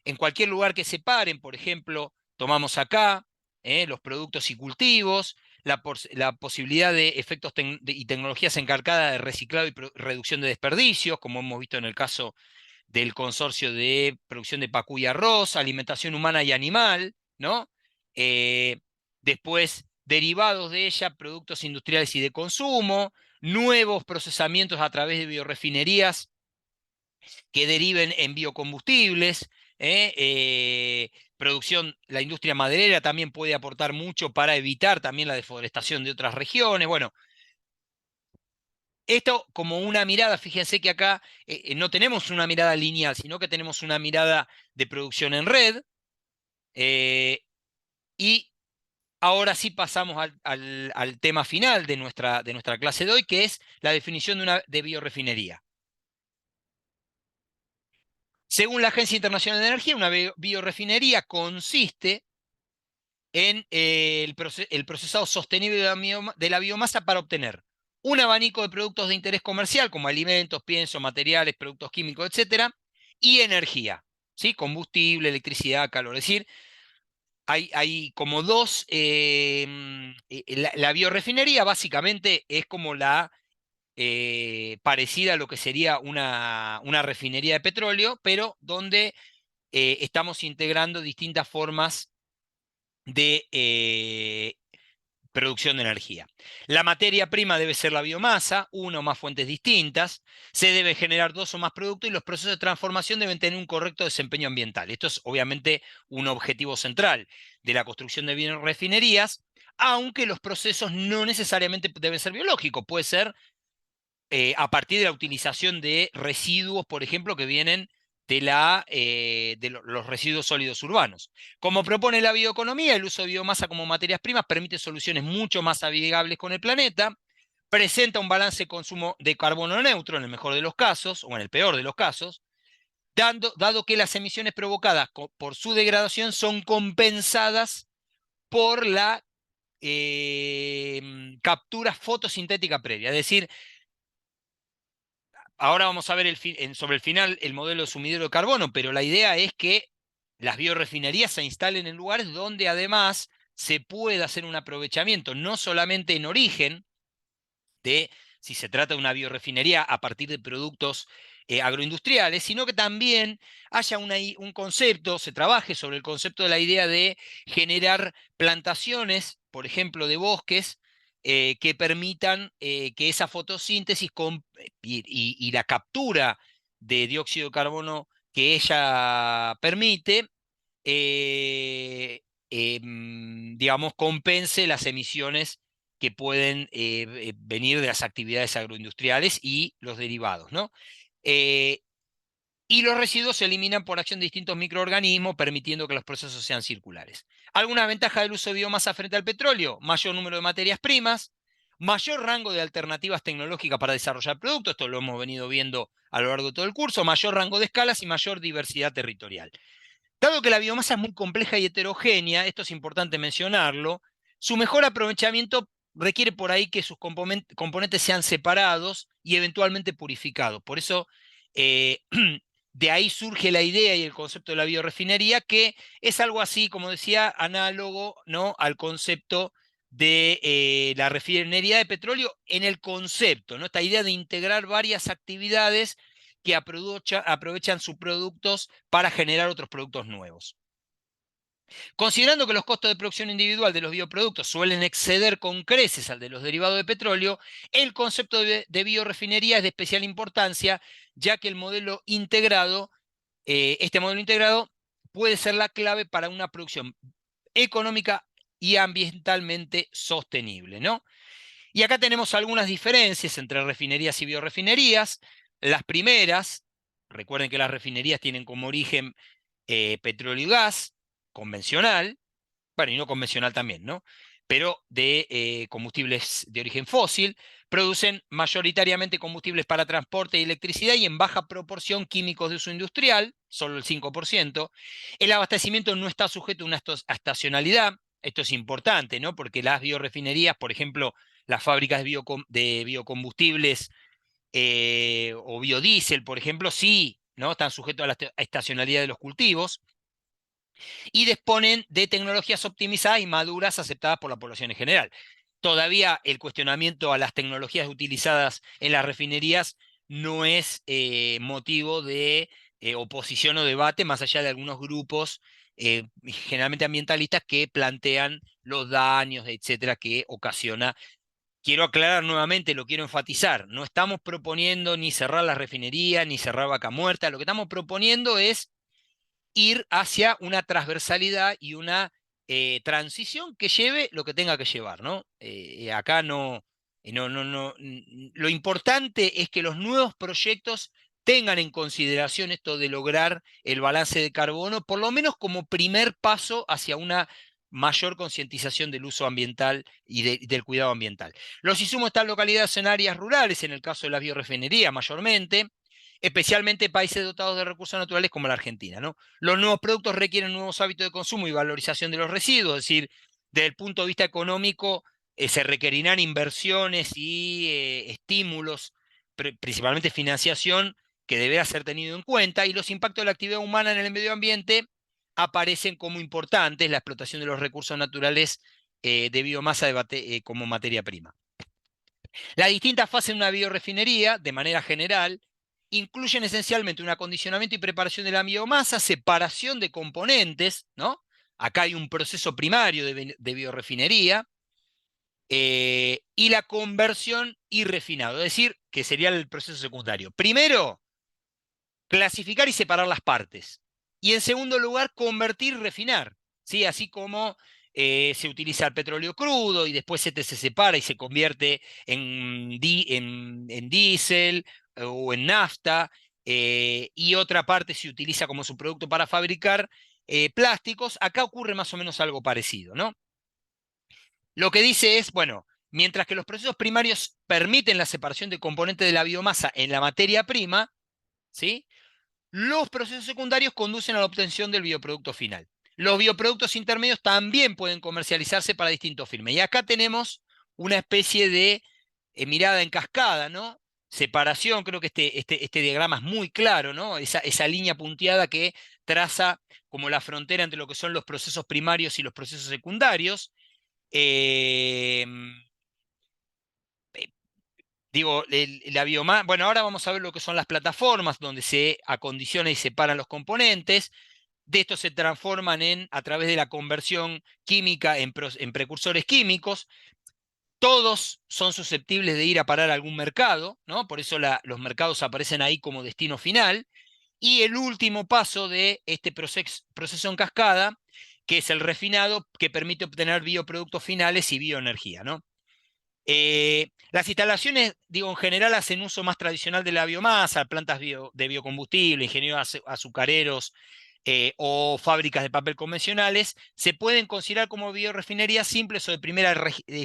en cualquier lugar que se paren, por ejemplo, tomamos acá los productos y cultivos, la posibilidad de efectos y tecnologías encargadas de reciclado y reducción de desperdicios, como hemos visto en el caso del consorcio de producción de pacú y arroz, alimentación humana y animal, ¿no? Eh, Después, derivados de ella, productos industriales y de consumo, nuevos procesamientos a través de biorefinerías que deriven en biocombustibles. Producción, la industria maderera también puede aportar mucho para evitar también la deforestación de otras regiones. Bueno, esto como una mirada, fíjense que acá no tenemos una mirada lineal, sino que tenemos una mirada de producción en red. eh, y ahora sí pasamos al tema final de nuestra clase de hoy, que es la definición de biorefinería. Según la Agencia Internacional de Energía, una biorefinería consiste en el procesado sostenible de la biomasa para obtener un abanico de productos de interés comercial, como alimentos, piensos, materiales, productos químicos, etcétera, y energía, ¿sí? Combustible, electricidad, calor. Es decir, hay como dos. La biorefinería básicamente es como la parecida a lo que sería una refinería de petróleo, pero donde estamos integrando distintas formas de producción de energía. La materia prima debe ser la biomasa, una o más fuentes distintas, se debe generar dos o más productos y los procesos de transformación deben tener un correcto desempeño ambiental. Esto es obviamente un objetivo central de la construcción de biorefinerías, aunque los procesos no necesariamente deben ser biológicos, puede ser a partir de la utilización de residuos, por ejemplo, que vienen los residuos sólidos urbanos. Como propone la bioeconomía, el uso de biomasa como materias primas permite soluciones mucho más amigables con el planeta, presenta un balance de consumo de carbono neutro en el mejor de los casos, o en el peor de los casos, dado que las emisiones provocadas por su degradación son compensadas por la captura fotosintética previa. Es decir, ahora vamos a ver sobre el final el modelo de sumidero de carbono, pero la idea es que las biorefinerías se instalen en lugares donde además se pueda hacer un aprovechamiento, no solamente en origen, de si se trata de una biorefinería a partir de productos agroindustriales, sino que también haya un concepto, se trabaje sobre el concepto de la idea de generar plantaciones, por ejemplo, de bosques, que permitan que esa fotosíntesis y la captura de dióxido de carbono que ella permite, digamos, compense las emisiones que pueden venir de las actividades agroindustriales y los derivados, ¿no? Eh, y los residuos se eliminan por acción de distintos microorganismos, permitiendo que los procesos sean circulares. ¿Alguna ventaja del uso de biomasa frente al petróleo? Mayor número de materias primas, mayor rango de alternativas tecnológicas para desarrollar productos, esto lo hemos venido viendo a lo largo de todo el curso, mayor rango de escalas y mayor diversidad territorial. Dado que la biomasa es muy compleja y heterogénea, esto es importante mencionarlo, su mejor aprovechamiento requiere por ahí que sus componentes sean separados y eventualmente purificados. Por eso, De ahí surge la idea y el concepto de la biorefinería, que es algo así, como decía, análogo, ¿no?, al concepto de la refinería de petróleo en el concepto, ¿no? Esta idea de integrar varias actividades que aprovechan sus productos para generar otros productos nuevos. Considerando que los costos de producción individual de los bioproductos suelen exceder con creces al de los derivados de petróleo, el concepto de biorefinería es de especial importancia, ya que este modelo integrado puede ser la clave para una producción económica y ambientalmente sostenible, ¿no? Y acá tenemos algunas diferencias entre refinerías y biorefinerías. Las primeras, recuerden que las refinerías tienen como origen petróleo y gas convencional, bueno, y no convencional también, ¿no? Pero de combustibles de origen fósil, producen mayoritariamente combustibles para transporte y electricidad y en baja proporción químicos de uso industrial, solo el 5%. El abastecimiento no está sujeto a una estacionalidad. Esto es importante, ¿no? Porque las biorefinerías, por ejemplo, las fábricas de biocombustibles o biodiesel, por ejemplo, sí, ¿no?, están sujetos a la estacionalidad de los cultivos y disponen de tecnologías optimizadas y maduras aceptadas por la población en general. Todavía el cuestionamiento a las tecnologías utilizadas en las refinerías no es motivo de oposición o debate, más allá de algunos grupos generalmente ambientalistas que plantean los daños, etcétera, que ocasiona. Quiero aclarar nuevamente, lo quiero enfatizar, no estamos proponiendo ni cerrar las refinerías, ni cerrar Vaca Muerta, lo que estamos proponiendo es ir hacia una transversalidad y una transición que lleve lo que tenga que llevar, ¿no? Acá no, lo importante es que los nuevos proyectos tengan en consideración esto de lograr el balance de carbono, por lo menos como primer paso hacia una mayor concientización del uso ambiental y del cuidado ambiental. Los insumos están localizados en áreas rurales, en el caso de la biorefinería mayormente, especialmente países dotados de recursos naturales como la Argentina, ¿no? Los nuevos productos requieren nuevos hábitos de consumo y valorización de los residuos, es decir, desde el punto de vista económico, se requerirán inversiones y estímulos, principalmente financiación, que deberá ser tenido en cuenta, y los impactos de la actividad humana en el medio ambiente aparecen como importantes, la explotación de los recursos naturales de biomasa como materia prima. Las distintas fases de una biorefinería, de manera general, incluyen esencialmente un acondicionamiento y preparación de la biomasa, separación de componentes, ¿no? Acá hay un proceso primario de biorefinería, y la conversión y refinado, es decir, que sería el proceso secundario. Primero, clasificar y separar las partes. Y en segundo lugar, convertir y refinar. ¿Sí? Así como se utiliza el petróleo crudo y después este se separa y se convierte en diésel o en nafta, y otra parte se utiliza como subproducto para fabricar plásticos. Acá ocurre más o menos algo parecido, ¿no? Lo que dice es, bueno, mientras que los procesos primarios permiten la separación de componentes de la biomasa en la materia prima, ¿sí?, los procesos secundarios conducen a la obtención del bioproducto final. Los bioproductos intermedios también pueden comercializarse para distintos fines. Y acá tenemos una especie de mirada en cascada, ¿no? Separación, creo que este diagrama es muy claro, ¿no? Esa línea punteada que traza como la frontera entre lo que son los procesos primarios y los procesos secundarios. Eh, Digo, la biomasa, bueno, ahora vamos a ver lo que son las plataformas donde se acondiciona y separan los componentes. De estos se transforman a través de la conversión química en precursores químicos. Todos son susceptibles de ir a parar a algún mercado, ¿no? Por eso los mercados aparecen ahí como destino final. Y el último paso de este proceso en cascada, que es el refinado, que permite obtener bioproductos finales y bioenergía, ¿no? Las instalaciones, digo, en general hacen uso más tradicional de la biomasa, plantas de biocombustible, ingenieros azucareros o fábricas de papel convencionales, se pueden considerar como biorefinerías simples o de primera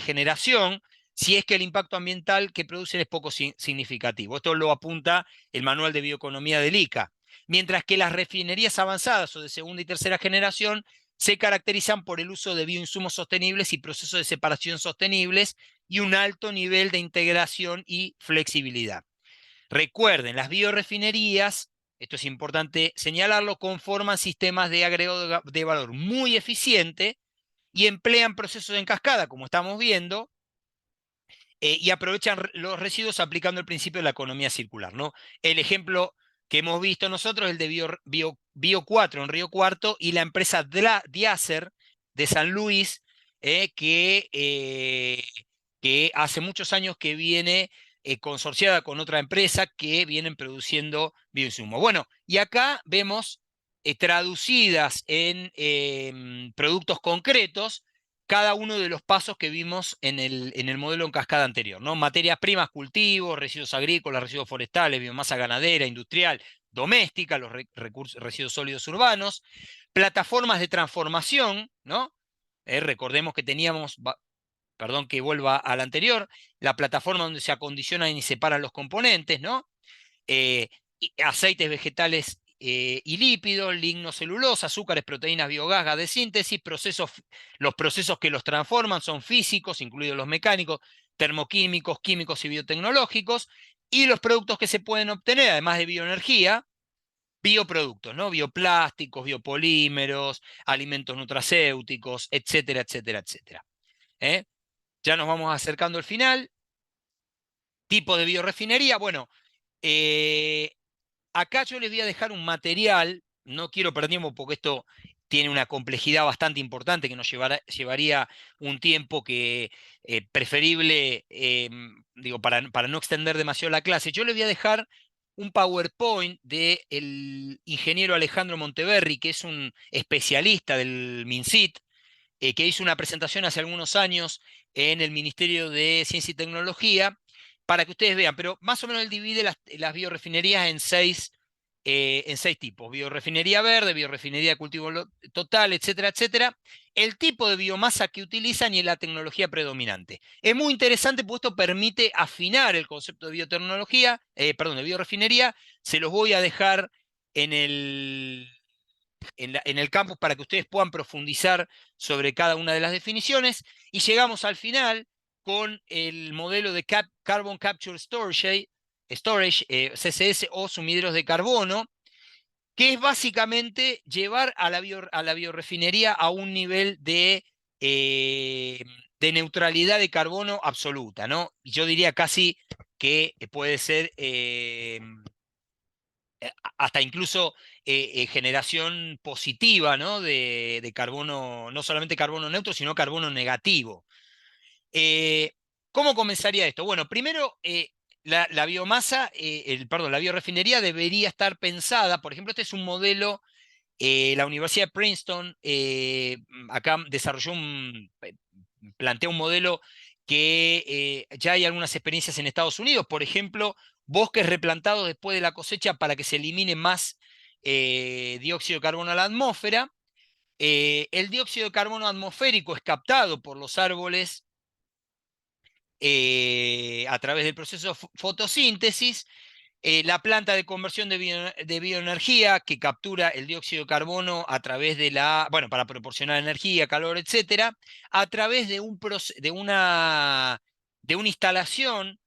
generación, si es que el impacto ambiental que producen es poco significativo. Esto lo apunta el Manual de Bioeconomía del ICA. Mientras que las refinerías avanzadas o de segunda y tercera generación se caracterizan por el uso de bioinsumos sostenibles y procesos de separación sostenibles y un alto nivel de integración y flexibilidad. Recuerden, las biorefinerías esto es importante señalarlo, conforman sistemas de agregado de valor muy eficiente y emplean procesos en cascada, como estamos viendo, y aprovechan los residuos aplicando el principio de la economía circular, ¿no? El ejemplo que hemos visto nosotros es el de Bio 4 en Río Cuarto y la empresa Diacer de San Luis, que hace muchos años que viene consorciada con otra empresa que vienen produciendo bioinsumos. Bueno, y acá vemos traducidas en productos concretos cada uno de los pasos que vimos en el modelo en cascada anterior, ¿no? Materias primas, cultivos, residuos agrícolas, residuos forestales, biomasa ganadera, industrial, doméstica, los residuos sólidos urbanos, plataformas de transformación, ¿no? Recordemos que teníamos, perdón que vuelva al anterior, la plataforma donde se acondicionan y separan los componentes, ¿no? eh, Aceites vegetales y lípidos, lignocelulosa, azúcares, proteínas, biogás, gas de síntesis, los procesos que los transforman son físicos, incluidos los mecánicos, termoquímicos, químicos y biotecnológicos, y los productos que se pueden obtener, además de bioenergía, bioproductos, ¿no? Bioplásticos, biopolímeros, alimentos nutracéuticos, etcétera, etcétera, etcétera. ¿Eh? Ya nos vamos acercando al final. Tipo de biorefinería, bueno, eh, acá yo les voy a dejar un material, no quiero perder tiempo porque esto tiene una complejidad bastante importante que nos llevaría un tiempo que preferible, digo, para no extender demasiado la clase. Yo les voy a dejar un PowerPoint del ingeniero Alejandro Monteverri, que es un especialista del MinSit, que hizo una presentación hace algunos años en el Ministerio de Ciencia y Tecnología, para que ustedes vean, pero más o menos él divide las biorefinerías en seis tipos: biorefinería verde, biorefinería de cultivo total, etcétera, etcétera, el tipo de biomasa que utilizan y la tecnología predominante. Es muy interesante porque esto permite afinar el concepto de biotecnología, perdón, de biorefinería. Se los voy a dejar en el campus para que ustedes puedan profundizar sobre cada una de las definiciones. Y llegamos al final con el modelo de Carbon Capture Storage, CCS, o sumideros de carbono, que es básicamente llevar a la biorefinería a un nivel de neutralidad de carbono absoluta, ¿no? Y yo diría casi que puede ser hasta incluso generación positiva, ¿no? De carbono, no solamente carbono neutro, sino carbono negativo. Eh, ¿Cómo comenzaría esto? Bueno, primero, la biomasa, perdón, la biorefinería debería estar pensada, por ejemplo, este es un modelo, la Universidad de Princeton acá plantea un modelo que ya hay algunas experiencias en Estados Unidos, por ejemplo, bosques replantados después de la cosecha para que se elimine más dióxido de carbono a la atmósfera. El dióxido de carbono atmosférico es captado por los árboles a través del proceso de fotosíntesis. La planta de conversión de bioenergía que captura el dióxido de carbono a través bueno, para proporcionar energía, calor, etcétera, a través de una instalación,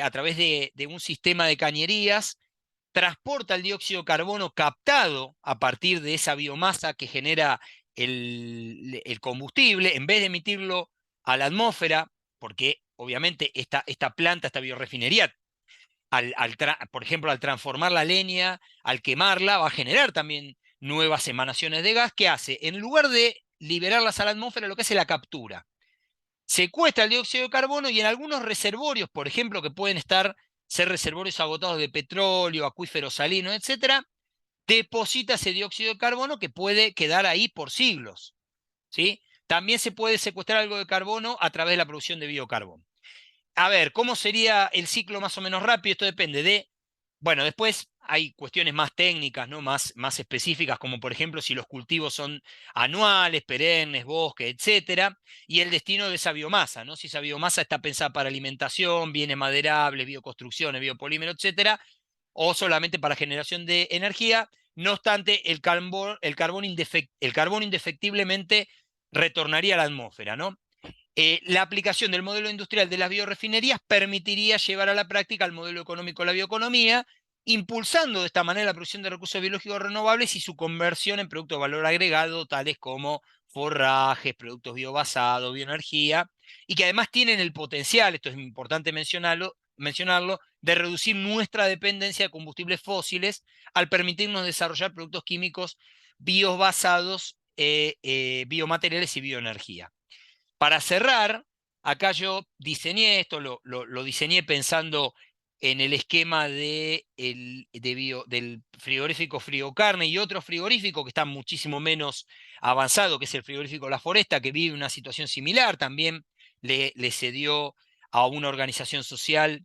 a través de un sistema de cañerías, transporta el dióxido de carbono captado a partir de esa biomasa que genera el combustible, en vez de emitirlo a la atmósfera, porque obviamente esta planta, esta biorefinería, por ejemplo, al transformar la leña, al quemarla, va a generar también nuevas emanaciones de gas. ¿Qué hace? En lugar de liberarlas a la atmósfera, lo que hace es la captura. Secuestra el dióxido de carbono y en algunos reservorios, por ejemplo, que pueden ser reservorios agotados de petróleo, acuíferos salinos, etcétera, deposita ese dióxido de carbono que puede quedar ahí por siglos, ¿sí? También se puede secuestrar algo de carbono a través de la producción de biocarbono. A ver, ¿cómo sería el ciclo más o menos rápido? Esto depende bueno, después hay cuestiones más técnicas, ¿no? Más específicas, como por ejemplo si los cultivos son anuales, perennes, bosques, etcétera, y el destino de esa biomasa, ¿no? Si esa biomasa está pensada para alimentación, bienes maderables, bioconstrucciones, biopolímeros, etcétera, o solamente para generación de energía. No obstante, el carbón indefectiblemente retornaría a la atmósfera, ¿no? La aplicación del modelo industrial de las biorefinerías permitiría llevar a la práctica el modelo económico de la bioeconomía, impulsando de esta manera la producción de recursos biológicos renovables y su conversión en productos de valor agregado, tales como forrajes, productos biobasados, bioenergía, y que además tienen el potencial, esto es importante mencionarlo, de reducir nuestra dependencia de combustibles fósiles al permitirnos desarrollar productos químicos biobasados, biomateriales y bioenergía. Para cerrar, acá yo diseñé esto, lo diseñé pensando en el esquema del frigorífico Friocarne y otro frigorífico que está muchísimo menos avanzado, que es el frigorífico La Foresta, que vive una situación similar. También le cedió a una organización social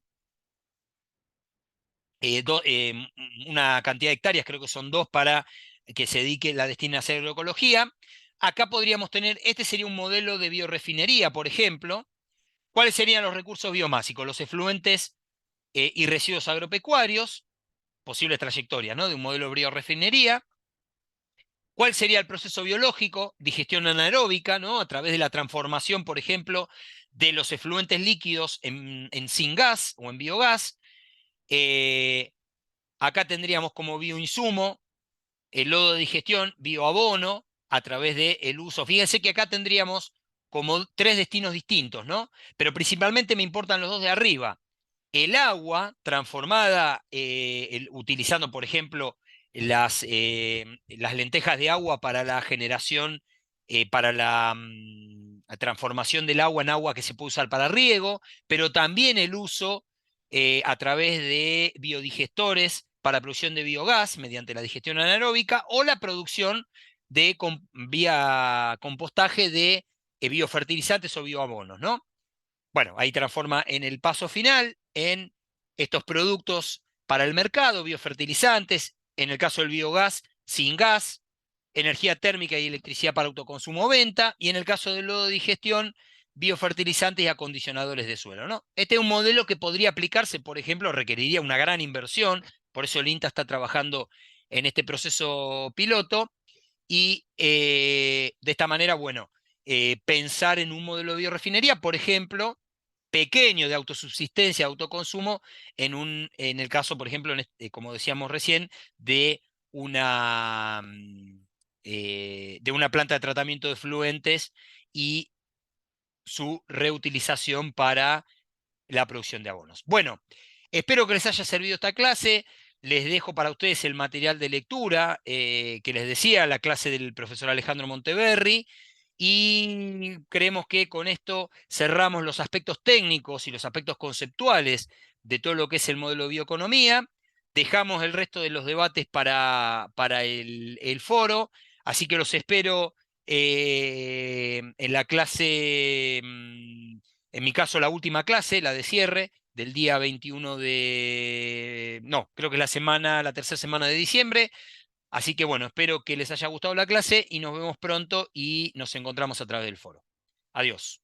una cantidad de hectáreas, creo que son dos, para que se dedique, la destine a hacer agroecología. Acá podríamos tener, este sería un modelo de biorefinería, por ejemplo. ¿Cuáles serían los recursos biomásicos? Los efluentes y residuos agropecuarios, posibles trayectorias, ¿no?, de un modelo de biorefinería. ¿Cuál sería el proceso biológico? Digestión anaeróbica, ¿no?, a través de la transformación, por ejemplo, de los efluentes líquidos en syngas o en biogás. Eh, Acá tendríamos como bioinsumo el lodo de digestión, bioabono, a través del uso. Fíjense que acá tendríamos como tres destinos distintos, ¿no? Pero principalmente me importan los dos de arriba. El agua transformada, utilizando, por ejemplo, las lentejas de agua para la generación, para la transformación del agua en agua que se puede usar para riego, pero también el uso a través de biodigestores para producción de biogás mediante la digestión anaeróbica o la producción vía compostaje de biofertilizantes o bioabonos, ¿no? Bueno, ahí transforma en el paso final en estos productos para el mercado, biofertilizantes, en el caso del biogás, sin gas, energía térmica y electricidad para autoconsumo o venta, y en el caso del lodo de digestión, biofertilizantes y acondicionadores de suelo, ¿no? Este es un modelo que podría aplicarse, por ejemplo, requeriría una gran inversión, por eso el INTA está trabajando en este proceso piloto, y de esta manera, bueno, pensar en un modelo de biorefinería, por ejemplo, pequeño de autosubsistencia, autoconsumo, en el caso, por ejemplo, como decíamos recién, una, mm, de una planta de tratamiento de efluentes y su reutilización para la producción de abonos. Bueno, espero que les haya servido esta clase. Les dejo para ustedes el material de lectura que les decía, la clase del profesor Alejandro Monteverri. Y creemos que con esto cerramos los aspectos técnicos y los aspectos conceptuales de todo lo que es el modelo de bioeconomía. Dejamos el resto de los debates para el foro. Así que los espero en la clase, en mi caso la última clase, la de cierre, del día 21 de... No, creo que es la tercera semana de diciembre. Así que bueno, espero que les haya gustado la clase y nos vemos pronto y nos encontramos a través del foro. Adiós.